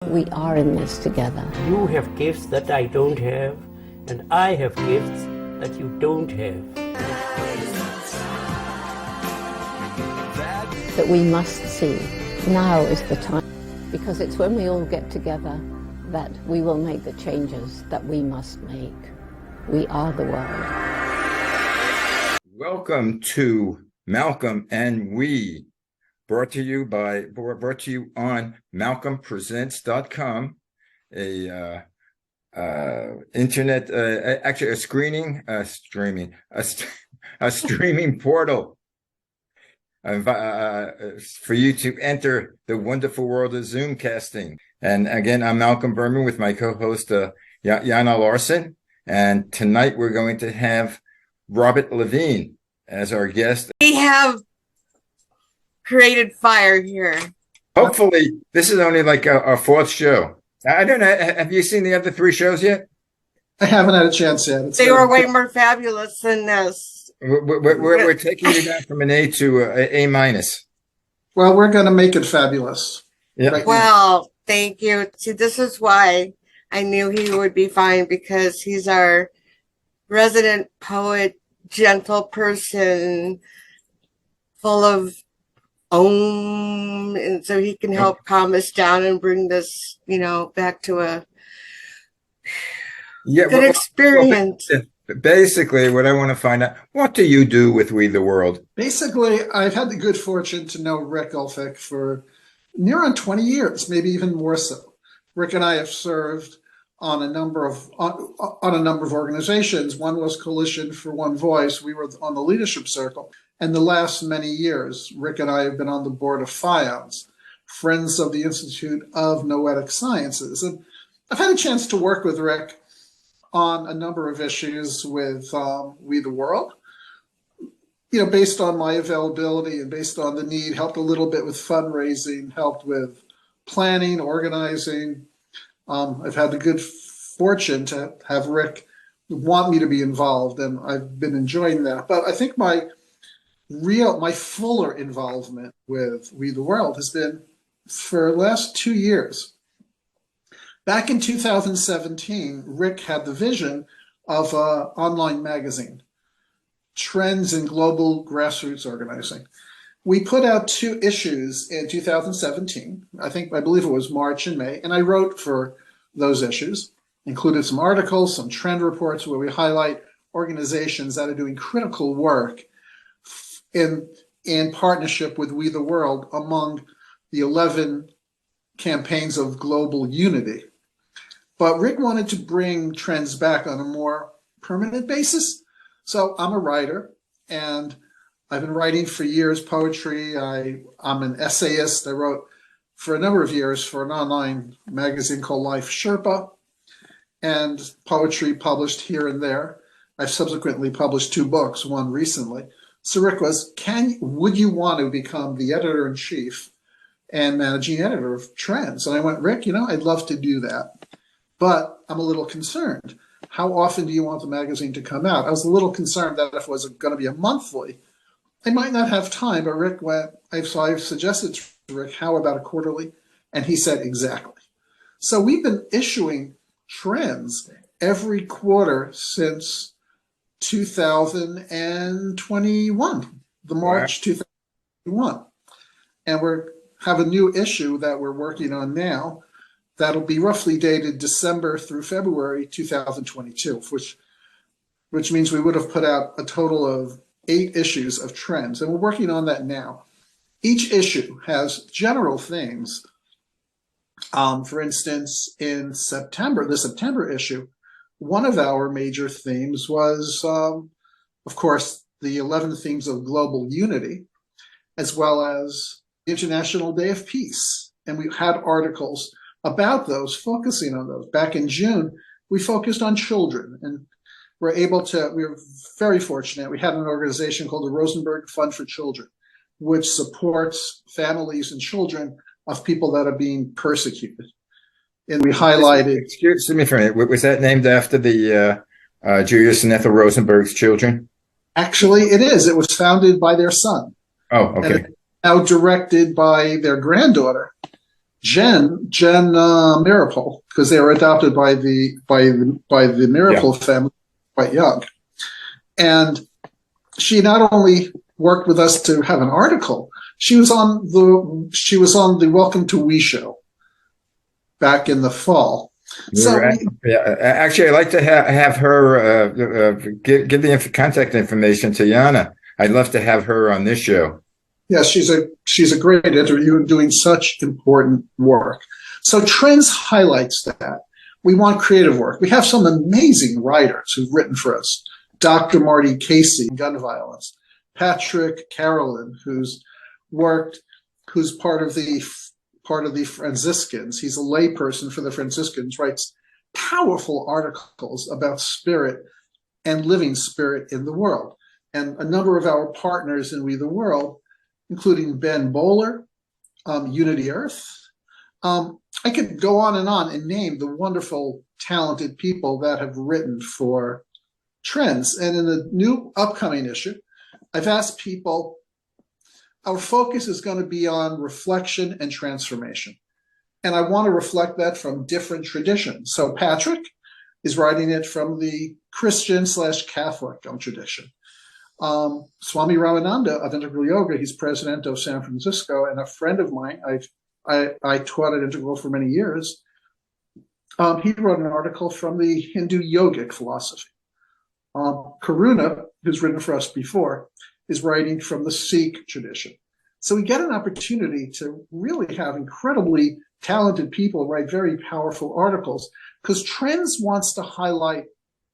We are in this together. You have gifts that I don't have, and I have gifts that you don't have. That we must see. Now is the time, because it's when we all get together that we will make the changes that we must make. We are the world. Welcome to Malcolm and We, brought to you on malcolmpresents.com, internet, actually a streaming portal for you to enter the wonderful world of Zoomcasting. And again, I'm Malcolm Berman with my co-host Jana Larson, and tonight we're going to have Robert Levine as our guest. We have created fire here. Hopefully, this is only like our fourth show. I don't know. Have you seen the other three shows yet? I haven't had a chance yet. They were way more fabulous than this. We're taking you down from an A to A minus. Well, we're going to make it fabulous. Yeah. Right. Well, thank you. See, this is why I knew he would be fine, because he's our resident poet, gentle person, full of and so he can help calm us down and bring this, back to a good experience. Basically, what I want to find out, what do you do with We the World? Basically, I've had the good fortune to know Rick Ulfik for near on 20 years, maybe even more so. Rick and I have served on a number of organizations. One was Coalition for One Voice. We were on the leadership circle. And the last many years, Rick and I have been on the board of FIONS, Friends of the Institute of Noetic Sciences. And I've had a chance to work with Rick on a number of issues with We the World, based on my availability and based on the need, helped a little bit with fundraising, helped with planning, organizing. I've had the good fortune to have Rick want me to be involved, and I've been enjoying that. But I think my fuller involvement with We the World has been for the last 2 years. Back in 2017, Rick had the vision of an online magazine, Trends in Global Grassroots Organizing. We put out 2 issues in 2017. I believe it was March and May, and I wrote for those issues, included some articles, some trend reports where we highlight organizations that are doing critical work in partnership with We the World among the 11 campaigns of global unity. But Rick wanted to bring trends back on a more permanent basis. So I'm a writer, and I've been writing for years, poetry. I'm an essayist. I wrote for a number of years for an online magazine called Life Sherpa, and poetry published here and there. I've subsequently published 2 books, one recently. So Rick was, would you want to become the editor-in-chief and managing editor of Trends? And I went, Rick, I'd love to do that, but I'm a little concerned. How often do you want the magazine to come out? I was a little concerned that if it was going to be a monthly, I might not have time, but Rick went, so I suggested to Rick, how about a quarterly? And he said, exactly. So we've been issuing Trends every quarter since 2021, March 2021. And we have a new issue that we're working on now that'll be roughly dated December through February 2022, which means we would have put out a total of 8 issues of Trends, and we're working on that now. Each issue has general themes. For instance, in September, the September issue, one of our major themes was, of course, the 11 themes of global unity, as well as the International Day of Peace. And we had articles about those, focusing on those. Back in June, we focused on children, and we were very fortunate. We had an organization called the Rosenberg Fund for Children, which supports families and children of people that are being persecuted. And we highlighted. Excuse me for a minute. Was that named after the Julius and Ethel Rosenberg's children? Actually, it is. It was founded by their son. Oh, okay. And it's now directed by their granddaughter. Jen Maripol, because they were adopted by the Maripol family quite young, and she not only worked with us to have an article, she was on the Welcome to We show back in the fall. Actually, I'd like to have her give the contact information to Yana. I'd love to have her on this show. Yes, she's a great interview and doing such important work. So Trends highlights that. We want creative work. We have some amazing writers who've written for us. Dr. Marty Casey, gun violence. Patrick Carolyn, who's part of the Franciscans. He's a layperson for the Franciscans, writes powerful articles about spirit and living spirit in the world. And a number of our partners in We the World, including Ben Bowler, Unity Earth. I could go on and name the wonderful, talented people that have written for Trends. And in the new upcoming issue, I've asked people, our focus is going to be on reflection and transformation. And I want to reflect that from different traditions. So Patrick is writing it from the Christian/Catholic tradition. Swami Ramananda of Integral Yoga, he's president of San Francisco, and a friend of mine, I taught at Integral for many years. He wrote an article from the Hindu yogic philosophy. Karuna, who's written for us before, is writing from the Sikh tradition. So we get an opportunity to really have incredibly talented people write very powerful articles, because Trends wants to highlight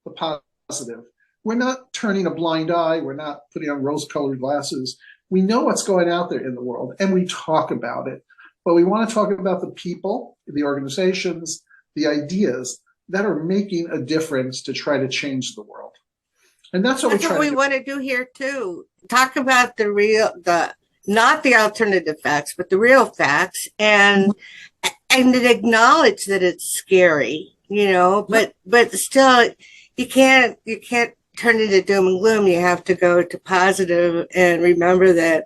the positive. We're not turning a blind eye. We're not putting on rose-colored glasses. We know what's going out there in the world, and we talk about it. But we want to talk about the people, the organizations, the ideas that are making a difference to try to change the world. And that's what we want to do here too. Talk about not the alternative facts, but the real facts, and acknowledge that it's scary, but still you can't turn into doom and gloom. You have to go to positive and remember that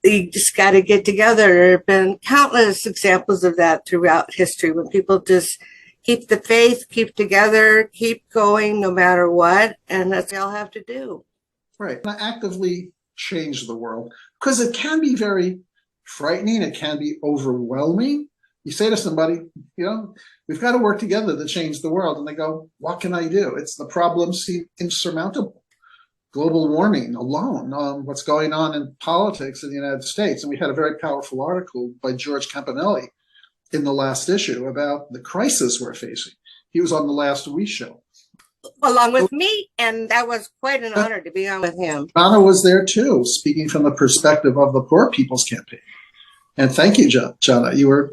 you just got to get together. There have been countless examples of that throughout history, when people just keep the faith, keep together, keep going no matter what. And that's what they all have to do. Right. And actively change the world, because it can be very frightening. It can be overwhelming. You say to somebody, we've got to work together to change the world. And they go, what can I do? It's the problems seem insurmountable. Global warming alone, what's going on in politics in the United States. And we had a very powerful article by George Campanelli in the last issue about the crisis we're facing. He was on the last We show. Along with me, and that was quite an honor to be on with him. Anna was there too, speaking from the perspective of the Poor People's Campaign. And thank you, Jana. You were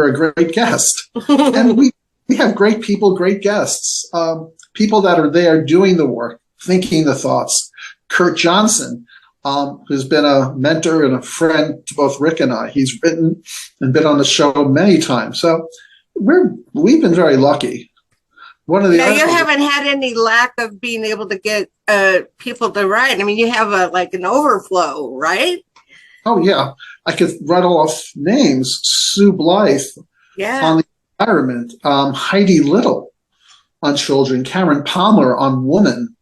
a great guest. And we have great people, great guests, people that are there doing the work, thinking the thoughts. Kurt Johnson, who's been a mentor and a friend to both Rick and I. He's written and been on the show many times. So we've been very lucky. One of the you haven't had any lack of being able to get people to write. I mean, you have an overflow, right? Oh yeah, I could rattle off names: Sue Blythe on the environment, Heidi Little on children, Karen Palmer on woman.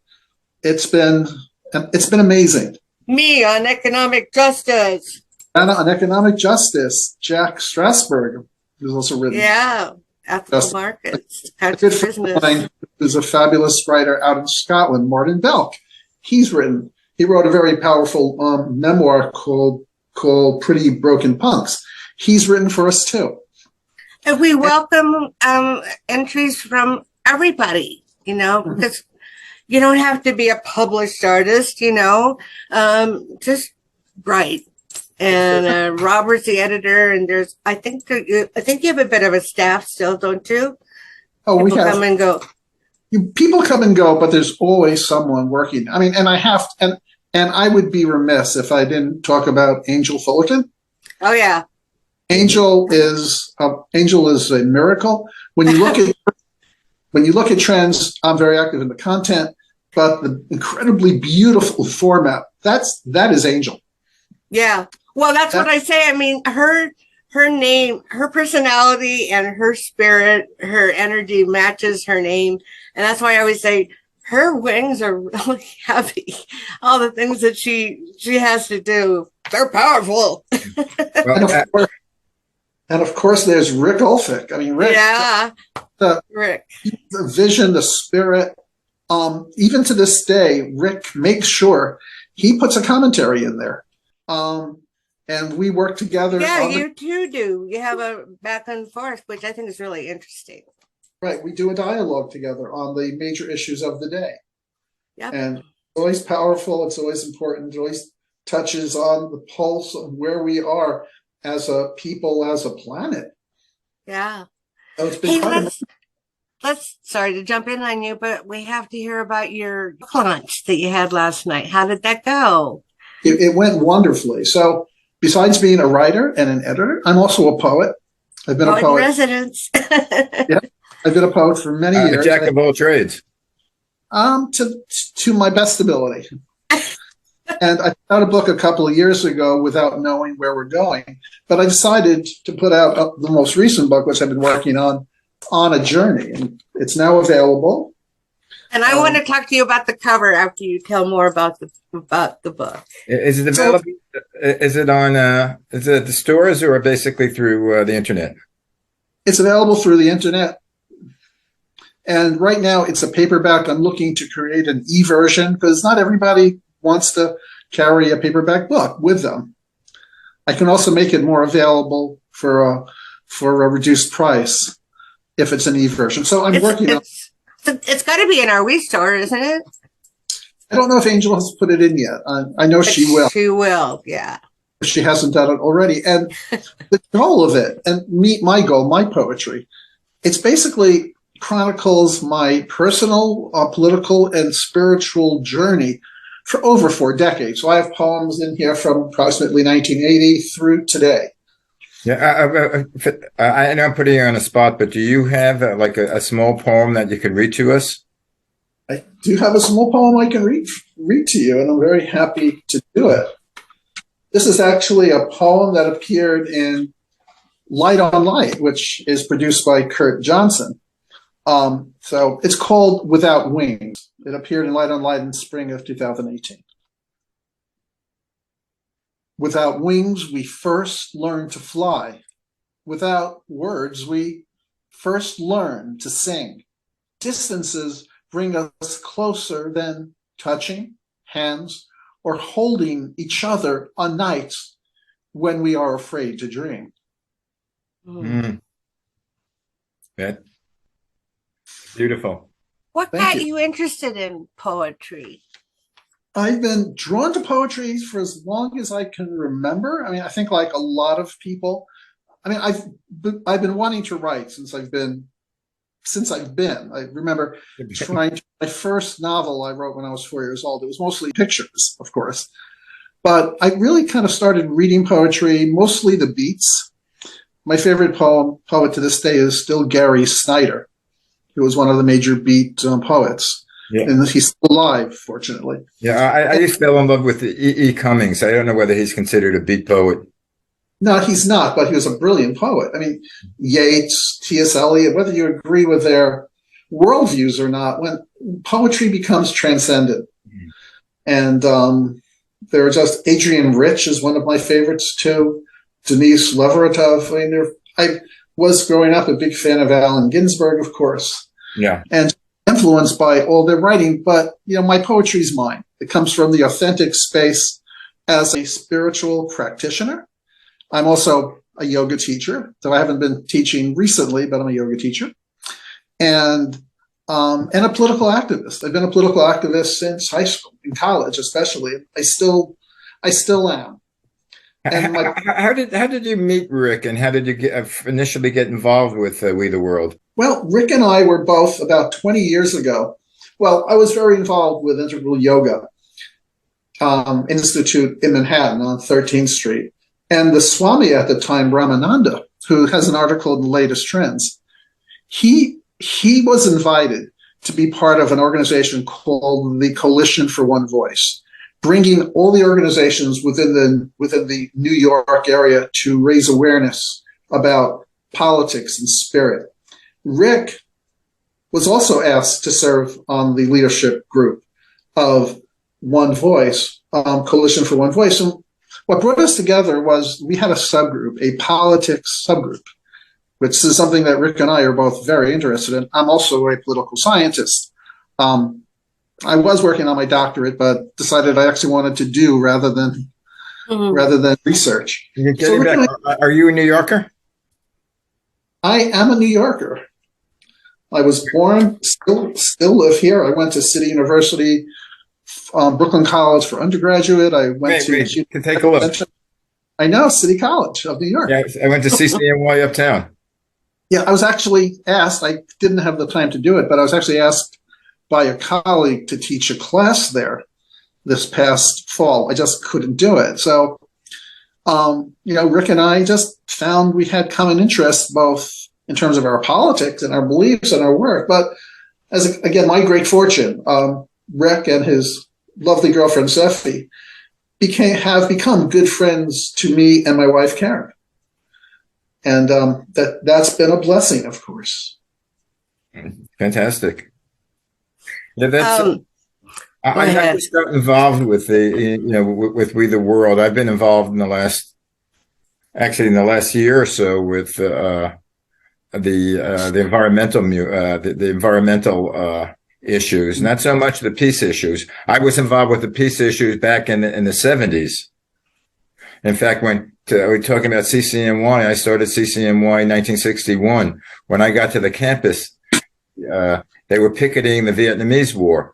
It's been amazing. Me on economic justice. Anna on economic justice. Jack Strasberg, who's also written. Yeah, ethical markets. A good friend of mine who's a fabulous writer out in Scotland, Martin Belk. He wrote a very powerful memoir called Pretty Broken Punks. He's written for us too. And we welcome entries from everybody, because you don't have to be a published artist, just write. And Robert's the editor, and I think you have a bit of a staff still, don't you? Oh, People come and go. People come and go, but there's always someone working. I mean, and I would be remiss if I didn't talk about Angel Fullerton. Oh yeah, Angel is a miracle. When you look at Trends, I'm very active in the content, but the incredibly beautiful format, that is Angel. Yeah. Well, that's what I say. I mean, her her name, her personality and her spirit, her energy matches her name. And that's why I always say her wings are really heavy. All the things that she has to do, they're powerful. Well, And of course, there's Rick Ulfick. I mean, Rick, Yeah, Rick. the vision, the spirit. Even to this day, Rick makes sure he puts a commentary in there. And we work together. Yeah, you two do. You have a back and forth, which I think is really interesting. Right. We do a dialogue together on the major issues of the day. Yep. And it's always powerful. It's always important. It always touches on the pulse of where we are as a people, as a planet. Yeah. So it's been Hey, let's sorry to jump in on you, but we have to hear about your launch that you had last night. How did that go? It went wonderfully. So besides being a writer and an editor, I'm also a poet. I've been a poet. Residence. Yeah, I've been a poet for many years. A jack of all trades. To my best ability. And I put out a book a couple of years ago without knowing where we're going. But I decided to put out the most recent book, which I've been working on a journey. And it's now available. And I want to talk to you about the cover after you tell more about the book. Is it available? Is it on? Is it at the stores or basically through the internet? It's available through the internet. And right now it's a paperback. I'm looking to create an e-version because not everybody wants to carry a paperback book with them. I can also make it more available for a reduced price if it's an e-version. So I'm working on. It's got to be in our WeStore, isn't it? I don't know if Angel has put it in yet. I know she will. She will, yeah. She hasn't done it already. And the goal of it, and my goal, my poetry, it's basically chronicles my personal, political, and spiritual journey for over 4 decades. So I have poems in here from approximately 1980 through today. Yeah, I know I'm putting you on a spot, but do you have like a small poem that you can read to us? I do have a small poem I can read to you, and I'm very happy to do it. This is actually a poem that appeared in Light on Light, which is produced by Kurt Johnson. So it's called Without Wings. It appeared in Light on Light in spring of 2018. Without wings, we first learn to fly. Without words, we first learn to sing. Distances bring us closer than touching, hands, or holding each other on nights when we are afraid to dream. Mm. Yeah. Beautiful. What got you interested in poetry? I've been drawn to poetry for as long as I can remember. I mean, I think like a lot of people, I mean, I've been wanting to write since I've been. I remember my first novel I wrote when I was 4 years old. It was mostly pictures, of course. But I really kind of started reading poetry, mostly the beats. My favorite poet to this day is still Gary Snyder, who was one of the major beat poets. Yeah. And he's still alive, fortunately. Yeah, I used to fell in love with E. Cummings. I don't know whether he's considered a beat poet. No, he's not, but he was a brilliant poet. I mean, Yeats, T.S. Eliot, whether you agree with their worldviews or not, when poetry becomes transcendent. Mm-hmm. And there are just Adrienne Rich is one of my favorites too. Denise Levertov. I mean, I was growing up a big fan of Allen Ginsberg, of course. Yeah. And influenced by all their writing, but my poetry is mine. It comes from the authentic space as a spiritual practitioner. I'm also a yoga teacher, though I haven't been teaching recently, but I'm a yoga teacher, and a political activist. I've been a political activist since high school, in college especially. I still am. And how did you meet Rick, and how did you initially get involved with We the World? Well, Rick and I were both about 20 years ago. Well, I was very involved with Integral Yoga Institute in Manhattan on 13th Street. And the Swami at the time, Ramananda, who has an article in the latest trends, he was invited to be part of an organization called the Coalition for One Voice, bringing all the organizations within the New York area to raise awareness about politics and spirit. Rick was also asked to serve on the leadership group of One Voice, Coalition for One Voice. And what brought us together was we had a subgroup, a politics subgroup, which is something that Rick and I are both very interested in. I'm also a political scientist. I was working on my doctorate, but decided I actually wanted to do rather than research. Are you a New Yorker? I am a New Yorker. I was born, still live here. I went to City University, Brooklyn College for undergraduate. I went to take a look. I know, City College of New York. Yeah, I went to CCNY uptown. Yeah, I was actually asked. I didn't have the time to do it, but I was actually asked by a colleague to teach a class there this past fall. I just couldn't do it. So, Rick and I just found we had common interests, both in terms of our politics and our beliefs and our work. But again, my great fortune, Rick and his lovely girlfriend, Seffi, have become good friends to me and my wife, Karen. And that's been a blessing, of course. Fantastic. Yeah, that's. I just got involved with with We the World. I've been involved in the last year or so with the environmental issues, not so much the peace issues. I was involved with the peace issues back in the 70s. In fact, when we're talking about CCNY, I started CCNY in 1961. When I got to the campus, they were picketing the Vietnamese War.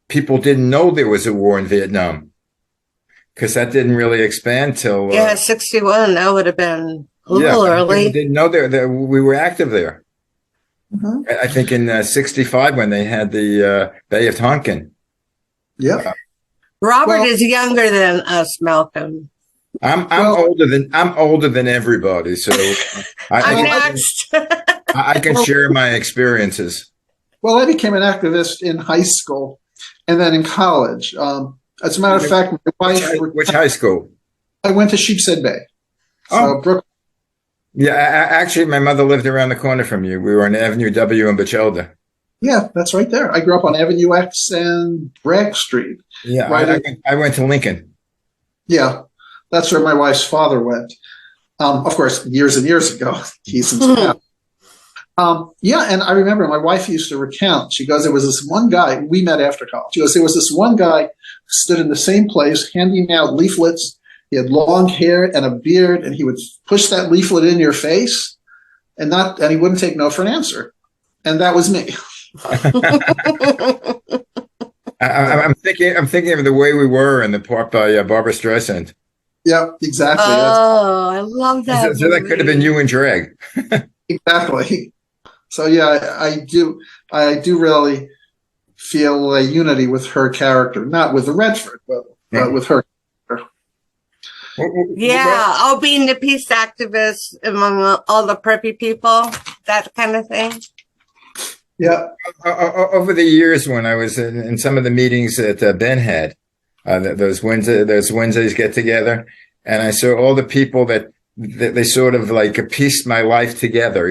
People didn't know there was a war in Vietnam because that didn't really expand till 61. That would have been a little early. People didn't know we were active there. Mm-hmm. I think in 65 when they had the Bay of Tonkin. Yeah. Robert is younger than us, Malcolm. I'm older than everybody, so I'm next. I can share my experiences. Well, I became an activist in high school and then in college. As a matter of fact, my wife. Which high school? I went to Sheepshead Bay. Oh, Brooklyn. Yeah, actually, my mother lived around the corner from you. We were on Avenue W in Bachelda. Yeah, that's right there. I grew up on Avenue X and Bragg Street. Yeah, I went to Lincoln. Yeah, that's where my wife's father went. Of course, years and years ago. He's since passed. And I remember my wife used to recount. She goes, there was this one guy, we met after college. She goes, there was this one guy who stood in the same place handing out leaflets. He had long hair and a beard, and he would push that leaflet in your face and he wouldn't take no for an answer. And that was me. I'm thinking of The Way We Were in the part by Barbara Streisand. Yeah, exactly. Oh, I love that. So that could have been you in drag. Exactly. So yeah, I do really feel a unity with her character, not with the Redford, but with her. Yeah, being the peace activist among all the preppy people, that kind of thing. Yeah. Over the years, when I was in some of the meetings that Ben had, those Wednesdays get together, and I saw all the people that they sort of like pieced my life together.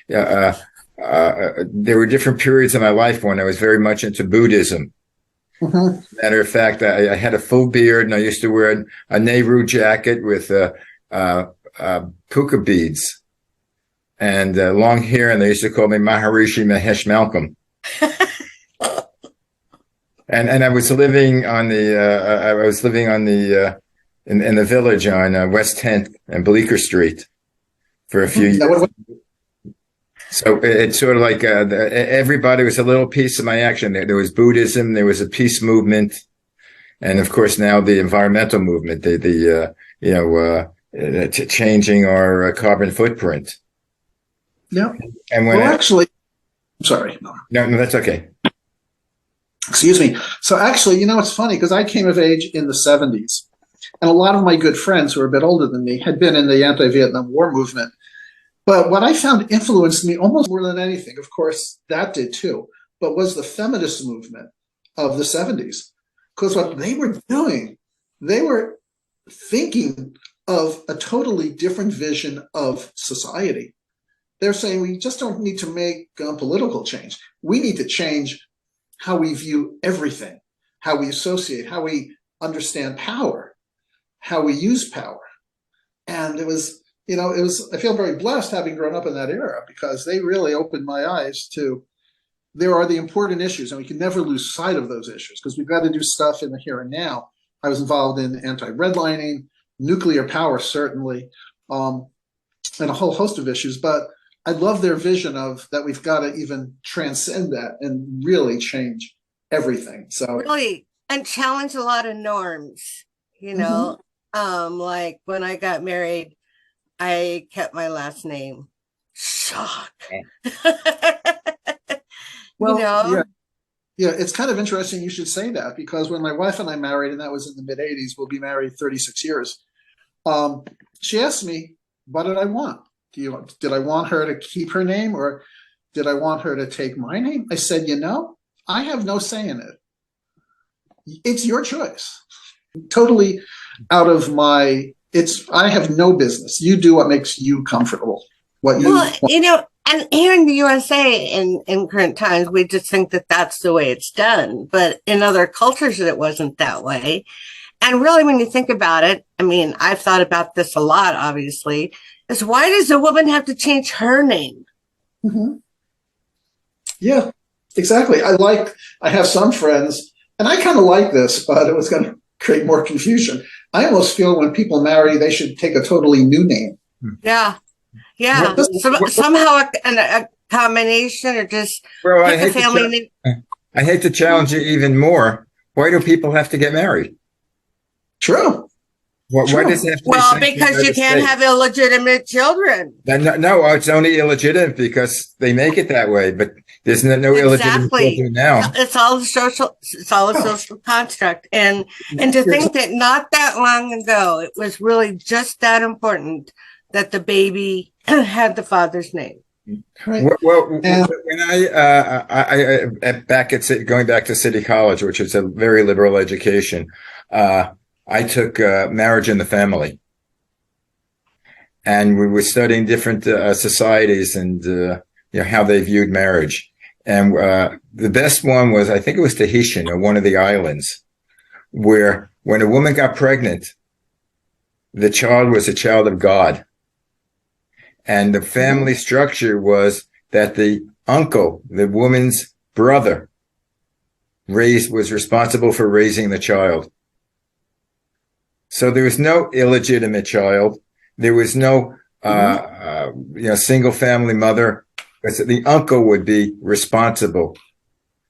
There were different periods of my life when I was very much into Buddhism. Mm-hmm. Matter of fact, I had a full beard, and I used to wear a Nehru jacket with puka beads and long hair, and they used to call me Maharishi Mahesh Malcolm. and I was living on the in the village on West 10th and Bleecker Street for a few years. So it's sort of like everybody was a little piece of my action. There was Buddhism, there was a peace movement, and of course now the environmental movement, changing our carbon footprint. Yeah. And when I'm sorry. No, that's okay. Excuse me. So actually, it's funny because I came of age in the 70s, and a lot of my good friends who are a bit older than me had been in the anti-Vietnam War movement. But what I found influenced me almost more than anything, of course, that did too, but was the feminist movement of the 70s. Because what they were doing, they were thinking of a totally different vision of society. They're saying we just don't need to make political change. We need to change how we view everything, how we associate, how we understand power, how we use power. And it was, I feel very blessed having grown up in that era, because they really opened my eyes to, there are the important issues, and we can never lose sight of those issues, because we've got to do stuff in the here and now. I was involved in anti-redlining, nuclear power, certainly, and a whole host of issues. But I love their vision of that we've got to even transcend that and really change everything. So really, and challenge a lot of norms, like when I got married, I kept my last name. Shock. Well, yeah, it's kind of interesting you should say that, because when my wife and I married, and that was in the mid 80s, we'll be married 36 years. She asked me, what did I want? Did I want her to keep her name, or did I want her to take my name? I said, I have no say in it. It's your choice. Totally out of I have no business. You do what makes you comfortable. And here in the USA in current times, we just think that that's the way it's done. But in other cultures, it wasn't that way. And really, when you think about it, I mean, I've thought about this a lot, obviously, is why does a woman have to change her name? Mm-hmm. Yeah, exactly. I have some friends, and I kind of like this, but it was going to create more confusion. I almost feel when people marry, they should take a totally new name. Yeah. Yeah. Somehow a combination, or just pick a family name. I hate to challenge you even more. Why do people have to get married? True. Why does it have to be because you can't have illegitimate children. No, it's only illegitimate because they make it that way. But there's no illegitimate children now. It's all a social construct, and to think that not that long ago it was really just that important that the baby had the father's name. Right. Well, when I going back to City College, which is a very liberal education, I took marriage and the family, and we were studying different societies and how they viewed marriage. And the best one was, I think it was Tahitian, or one of the islands, where when a woman got pregnant, the child was a child of God. And the family structure was that the uncle, the woman's brother, was responsible for raising the child. So there was no illegitimate child. There was no, single family mother. The uncle would be responsible.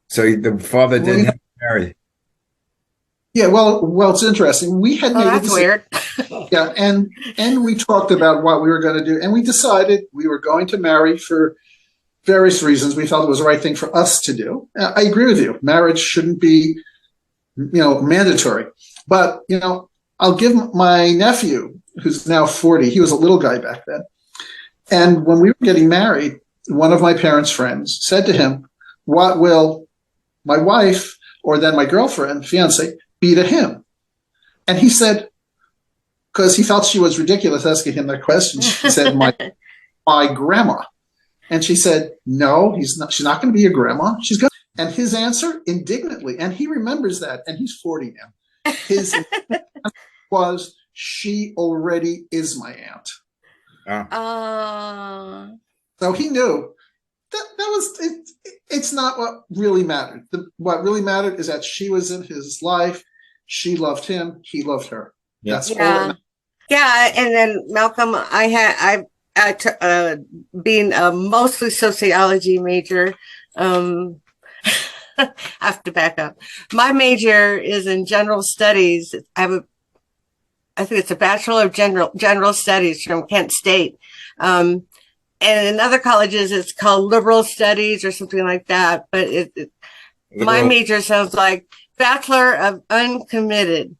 So the father didn't have to marry. Yeah, well, it's interesting. We had made that's weird. Yeah, and we talked about what we were going to do, and we decided we were going to marry for various reasons. We felt it was the right thing for us to do. I agree with you. Marriage shouldn't be, mandatory. But, I'll give my nephew, who's now 40, he was a little guy back then. And when we were getting married, one of my parents' friends said to him, what will my wife, or then my girlfriend, fiance, be to him? And he said, because he felt she was ridiculous asking him that question, she said, my grandma. And she said, no, she's not going to be your grandma. She's going to. And his answer, indignantly, and he remembers that, and he's 40 now, his answer was, she already is my aunt. So he knew that was it. It's not what really mattered. What really mattered is that she was in his life. She loved him. He loved her. Yeah. That's all. Yeah, and then Malcolm, I being a mostly sociology major. I have to back up. My major is in general studies. I think it's a Bachelor of General Studies from Kent State. And in other colleges, it's called liberal studies or something like that. But my major sounds like Bachelor of Uncommitted.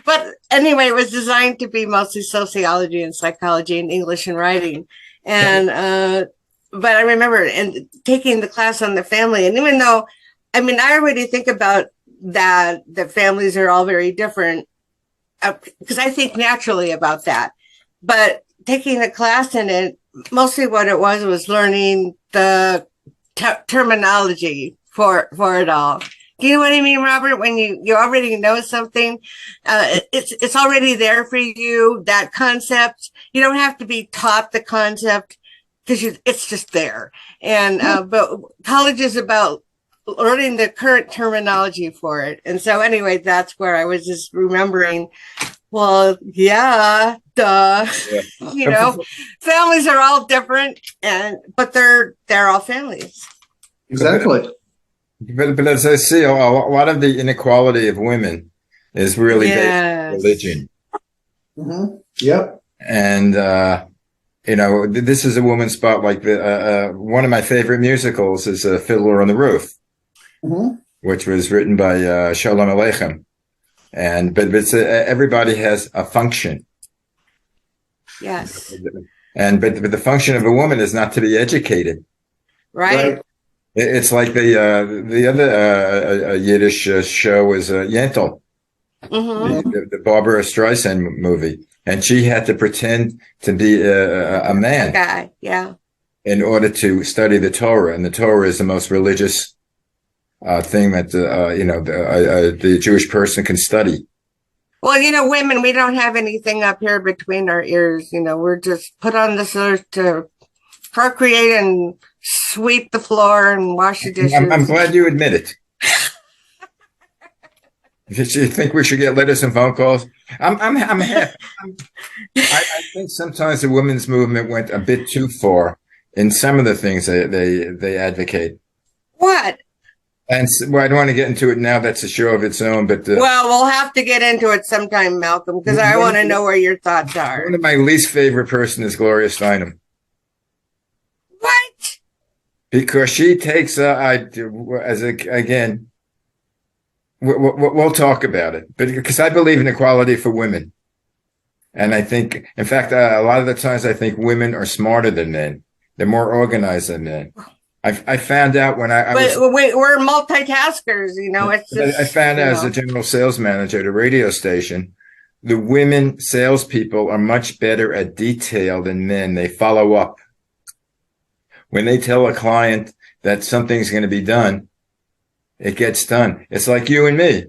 But anyway, it was designed to be mostly sociology and psychology and English and writing. And but I remember taking the class on the family, and even though I mean, I already think about that families are all very different, because I think naturally about that. But taking a class in it, mostly what it was learning the terminology for it all. Do you know what I mean, Robert? When you already know something, it's already there for you. That concept, you don't have to be taught the concept because it's just there. And but college is about learning the current terminology for it. And so anyway, that's where I was just remembering. Well, yeah, duh. Yeah. You know, families are all different, but they're all families. Exactly. But as I see, a lot of the inequality of women is really based on religion. Mm-hmm. Yep. And, this is a woman's spotlight. One of my favorite musicals is Fiddler on the Roof, Mm-hmm. which was written by Shalom Aleichem. But everybody has a function. Yes. But the function of a woman is not to be educated. Right. It's like the other Yiddish show was Yentl, Mm-hmm. the Barbara Streisand movie, and she had to pretend to be a man Guy, yeah. in order to study the Torah, and the Torah is the most religious thing that the Jewish person can study. Well, women, we don't have anything up here between our ears. We're just put on this earth to procreate and sweep the floor and wash the dishes. I'm glad you admit it. You think we should get letters and phone calls? I'm happy. I think sometimes the women's movement went a bit too far in some of the things they advocate. What? And I don't want to get into it now. That's a show of its own. But well, we'll have to get into it sometime, Malcolm, because I want to know where your thoughts are. One of my least favorite person is Gloria Steinem. What? Because she takes we'll talk about it. But because I believe in equality for women, and I think, in fact, a lot of the times I think women are smarter than men. They're more organized than men. I found out when we're multitaskers, it's just, I found out as a general sales manager at a radio station, the women salespeople are much better at detail than men. They follow up. When they tell a client that something's going to be done, it gets done. It's like you and me.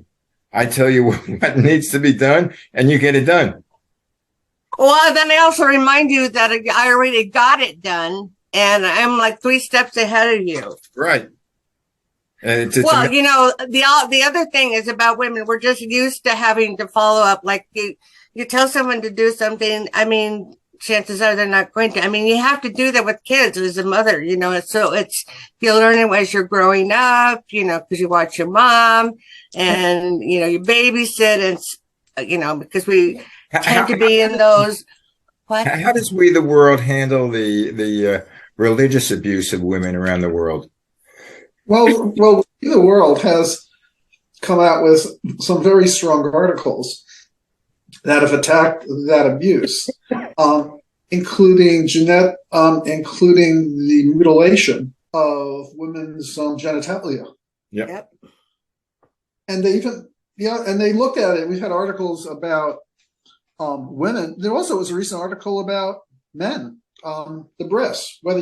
I tell you what needs to be done, and you get it done. Well, then I also remind you that I already got it done. And I'm like 3 steps ahead of you. Right. Well, the other thing is about women. We're just used to having to follow up. Like you tell someone to do something. I mean, chances are they're not going to. I mean, you have to do that with kids as a mother, So you learn it as you're growing up, because you watch your mom and, you babysit and, because we tend to be in those. What? How does we, the world, handle the religious abuse of women around the world? Well, the world has come out with some very strong articles that have attacked that abuse, including the mutilation of women's genitalia. Yep. And they even, and they look at it. We've had articles about women. There also was a recent article about men, the breasts, whether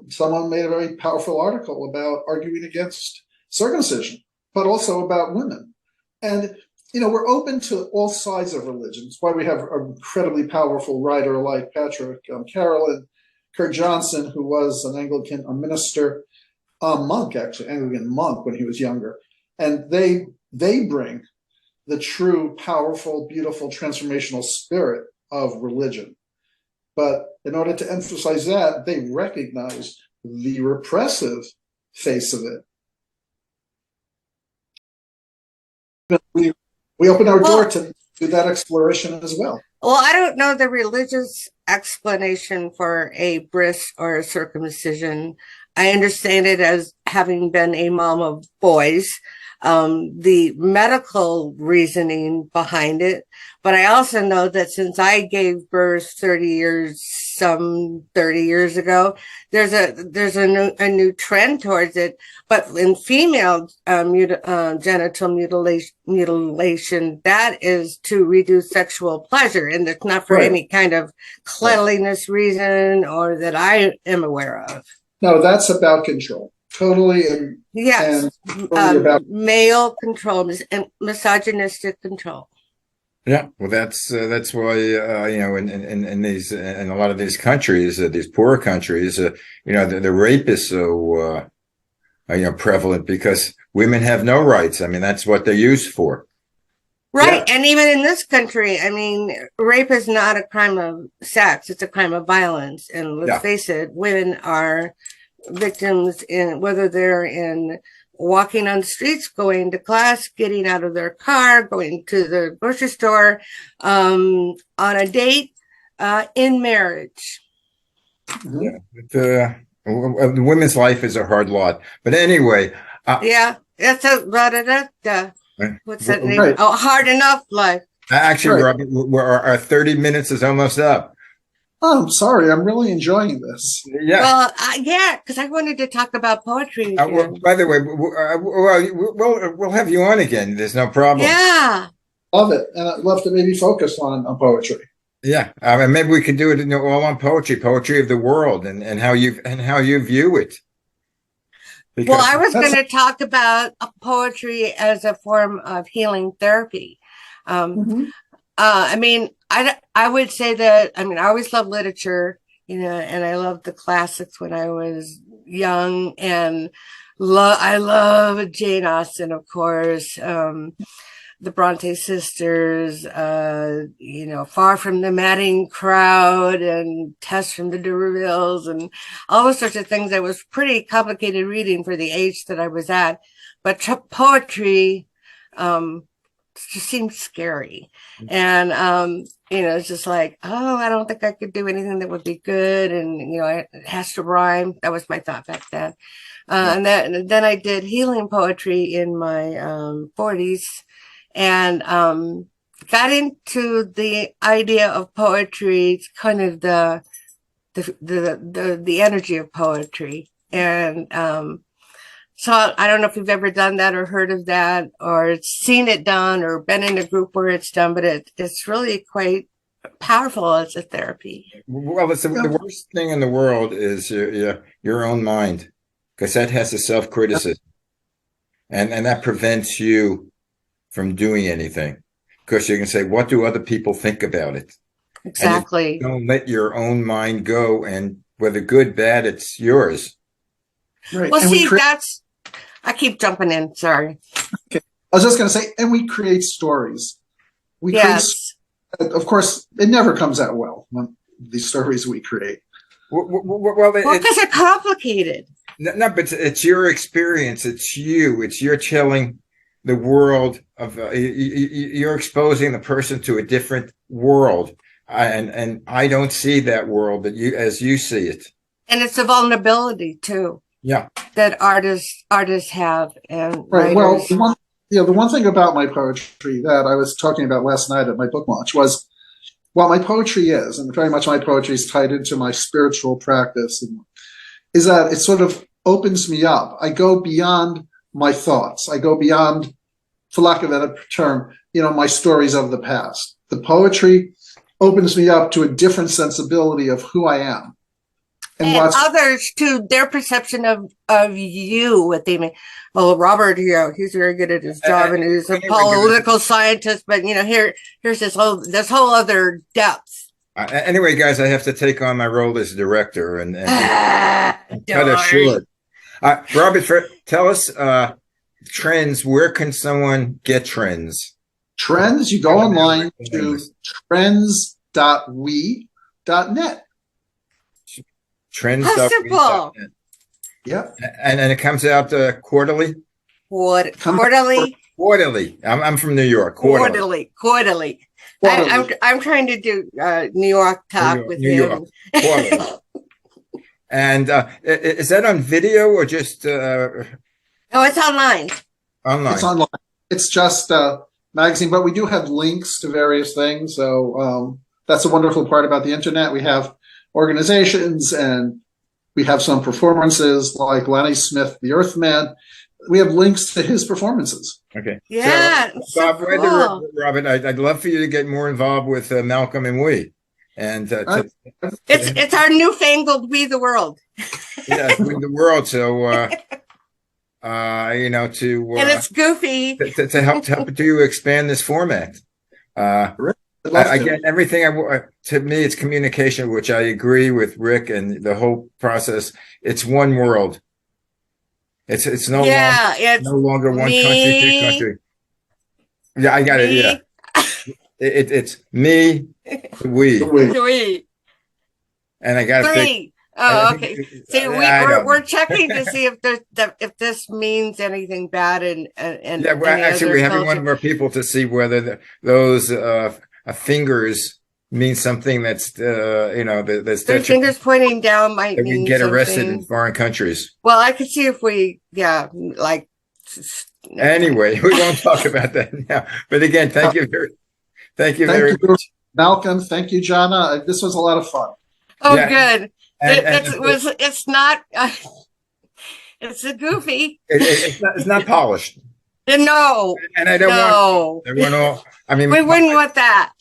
someone made a very powerful article about arguing against circumcision, but also about women. And, we're open to all sides of religion. It's why we have an incredibly powerful writer like Patrick Carroll, Kurt Johnson, who was an Anglican, a minister, Anglican monk when he was younger. And they bring the true, powerful, beautiful, transformational spirit of religion. But in order to emphasize that, they recognize the repressive face of it. We open our door to do that exploration as well. Well, I don't know the religious explanation for a bris or a circumcision. I understand it as having been a mom of boys, the medical reasoning behind it. But I also know that since I gave birth 30 years ago, there's a new trend towards it. But in female genital mutilation, that is to reduce sexual pleasure, and it's not for Right. any kind of cleanliness reason or that I am aware of. No, that's about control. Totally. And Yes, really about male control and misogynistic control. Yeah, well, that's why in these in a lot of these countries, these poorer countries, the rape is so prevalent because women have no rights. I mean, that's what they're used for. Right. And even in this country, I mean, rape is not a crime of sex, it's a crime of violence. And let's face it, women are victims in whether they're in walking on the streets, going to class, getting out of their car, going to the grocery store, on a date, in marriage. Yeah, the women's life is a hard lot. But anyway, that's a what's that name? Right. Oh, Hard Enough Life. actually, Right. Robert, our 30 minutes is almost up. Oh, I'm sorry. I'm really enjoying this. Yeah. Well, because I wanted to talk about poetry again. Well, by the way, we'll have you on again. There's no problem. Yeah. Love it. And I'd love to maybe focus on poetry. Yeah, maybe we could do it all on poetry of the world, and how you view it. Because Well, I was going to talk about poetry as a form of healing therapy. I mean, I would say that, I mean, I always loved literature, and I loved the classics when I was young, and I love Jane Austen, of course, the Bronte sisters, Far from the Madding Crowd, and Tess from the D'Urbervilles, and all those sorts of things. That was pretty complicated reading for the age that I was at. But poetry just seemed scary. And, it's just like, oh, I don't think I could do anything that would be good. And, it has to rhyme. That was my thought back then. And then I did healing poetry in my 40s. And got into the idea of poetry, kind of the energy of poetry. And so I don't know if you've ever done that or heard of that or seen it done or been in a group where it's done, but it's really quite powerful as a therapy. Well, the worst thing in the world is your own mind, because that has a self-criticism, and that prevents you from doing anything, because you can say, what do other people think about it? Exactly. Don't let your own mind go, and whether good, bad, it's yours. Right. Well, see, I keep jumping in. Sorry. Okay. I was just going to say, and we create stories. Of course, it never comes out well, the stories we create. Well, because they're complicated. No, but it's your experience. It's you. It's you're telling the world of you're exposing the person to a different world, and I don't see that world as you see it. And it's a vulnerability too. Yeah, that artists have, and right. writers. Well, the one thing about my poetry that I was talking about last night at my book launch was, what my poetry is, and very much my poetry is tied into my spiritual practice, is that it sort of opens me up. I go beyond my thoughts. I go beyond, for lack of a better term, my stories of the past. The poetry opens me up to a different sensibility of who I am. And others to their perception of you, what they mean. Well, Robert, he's very good at his job, and he's a political scientist. But here's this whole other depth. Anyway, guys, I have to take on my role as director and cut it short. Robert, tell us trends. Where can someone get trends? Trends. You go online to trends.we.net. Trends.we.net. Yeah. And it comes out quarterly? Quarterly. Quarterly. I'm from New York. Quarterly. I'm trying to do New York talk with New him. York. And is that on video or just Oh, it's online. online? It's online. It's just a magazine, but we do have links to various things. So that's a wonderful part about the internet. We have organizations and we have some performances like Lonnie Smith, the Earthman. We have links to his performances. Okay. Yeah, So, so cool. Robert, I'd love for you to get more involved with Malcolm and we. And It's our newfangled We the World. yeah, with the world. So, you know, And it's goofy. to help you expand this format. I'd love to. Again, everything to me, it's communication, which I agree with Rick and the whole process. It's one world. It's no longer one country, two country. Yeah, I got it. Yeah, it's me, we, We. and I got to Three. Oh, okay. See, we're checking to see if this means anything bad and yeah, we're having one of our people to see whether those fingers mean something that's you know that's Three fingers pointing down might that mean we get arrested something. in foreign countries. Well, I could see if we like. Anyway, we won't talk about that now. But again, thank you very much, Malcolm. Thank you, Jana. This was a lot of fun. Oh, Yeah. good. And It's not. It's a goofy. it's not polished, No. and I don't want everyone all. I mean, We wouldn't want that.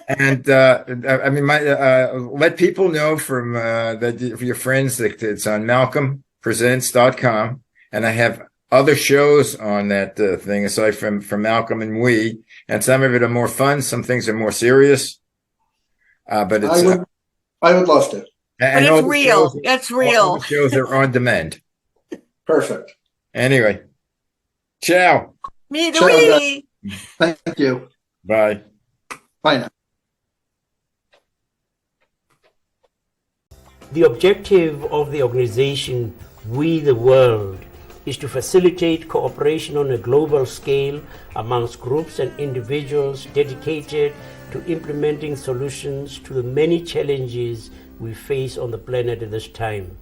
and I mean, let people know from that for your friends that it's on MalcolmPresents.com, and I have other shows on that thing aside from Malcolm and we, and some of it are more fun, some things are more serious. But it's I would love to. But it's real. It's real. All the shows are on demand. Perfect. Anyway, ciao. Me Ciao, we. Thank you. Bye. Bye now. The objective of the organization We the World is to facilitate cooperation on a global scale amongst groups and individuals dedicated to implementing solutions to the many challenges we face on the planet at this time.